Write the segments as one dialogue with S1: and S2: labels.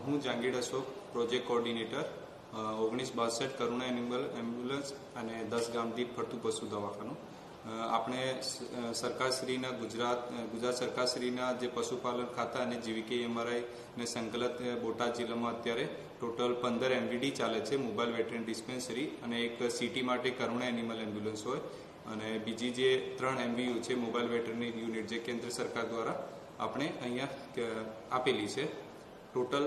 S1: હું Jahangir Ashok, project coordinator 1962 કરુણા ambulance અને 10 ગામ દીઠ ફરતું પશુ દવાખાનું. આપણે સરકારશ્રીના ગુજરાત સરકારશ્રીના જે પશુપાલન ખાતા અને જીવીકેએમઆરઆઈ ને સંકલિત બોટાદ જિલ્લામાં અત્યારે ટોટલ 15 MVD ચાલે છે, મોબાઈલ વેટરનરી ડિસ્પેન્સરી, અને એક સિટી માટે કરુણા એનિમલ એમ્બ્યુલન્સ હોય અને બીજી જે 3 MVU છે મોબાઈલ વેટરનરી યુનિટ, જે કેન્દ્ર સરકાર દ્વારા આપણે અહીંયા આપેલી છે. ટોટલ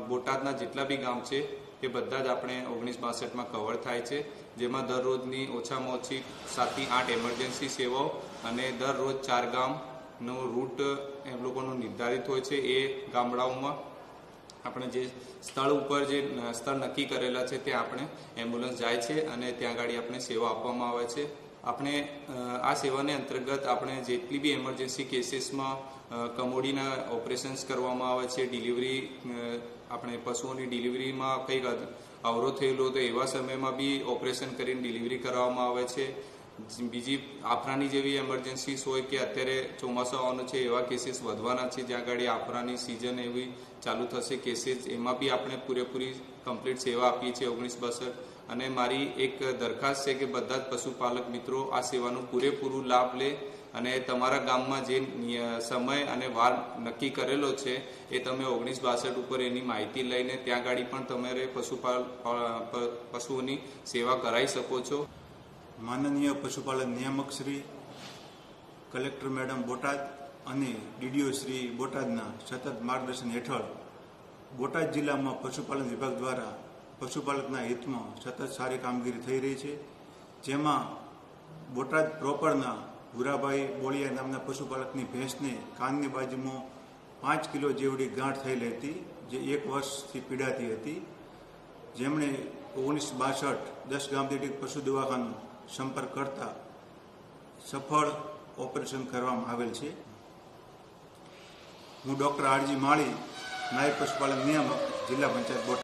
S1: બોટાદના જેટલા બી ગામ છે એ બધા જ આપણે 1962માં કવર થાય છે, જેમાં દરરોજની ઓછામાં ઓછી 7 થી 8 એમરજન્સી સેવાઓ અને દરરોજ 4 ગામનો રૂટ એ લોકોનો નિર્ધારિત હોય છે. એ ગામડાઓમાં આપણે જે સ્થળ ઉપર જે સ્થળ નક્કી કરેલા છે ત્યાં આપણે એમ્બ્યુલન્સ જાય છે અને ત્યાં ગાડી આપણે સેવા આપવામાં આવે છે. આપણે આ સેવાને અંતર્ગત આપણે જેટલી બી એમરજન્સી કેસીસમાં કમોડીના ઓપરેશન્સ કરવામાં આવે છે, ડિલિવરી આપણે પશુઓની ડિલિવરીમાં કંઈક અવરોધ થયેલો તો એવા સમયમાં બી ઓપરેશન કરીને ડિલિવરી કરવામાં આવે છે. બીજી આફરાની જેવી એમરજન્સીસ હોય કે અત્યારે ચોમાસું આવવાનું છે, એવા કેસીસ વધવાના છે, જ્યાં આગળ આફરાની સિઝન એવી ચાલુ થશે કેસીસ, એમાં બી આપણે પૂરેપૂરી કમ્પ્લીટ સેવા આપીએ છીએ 1962. અને મારી એક દરખાસ્ત છે કે બધા જ પશુપાલક મિત્રો આ સેવાનું પૂરેપૂરું લાભ લે અને તમારા ગામમાં જે સમય અને વાર નક્કી કરેલો છે એ તમે 1962 ઉપર એની માહિતી લઈને ત્યાં ગાડી પણ તમારે પશુઓની સેવા કરાવી શકો છો.
S2: માનનીય પશુપાલન નિયામક શ્રી, કલેક્ટર મેડમ બોટાદ અને ડીડીઓ શ્રી બોટાદના સતત માર્ગદર્શન હેઠળ બોટાદ જિલ્લામાં પશુપાલન વિભાગ દ્વારા પશુપાલકના હિતમાં સતત સારી કામગીરી થઈ રહી છે. જેમાં બોટાદ પ્રોપરના ભૂરાભાઈ બોળિયા નામના પશુપાલકની ભેંસને કાનની બાજુમાં 5 કિલો જેવડી ગાંઠ થયેલી હતી, જે 1 વર્ષથી પીડાતી હતી, જેમણે 1962 10 ગામ દીઠ પશુ દવાખાનું સંપર્ક કરતા સફળ ઓપરેશન કરવામાં આવેલ છે. હું ડૉક્ટર આરજી માળી, નાયબ પશુપાલન નિયામક, જિલ્લા પંચાયત બોટાદ.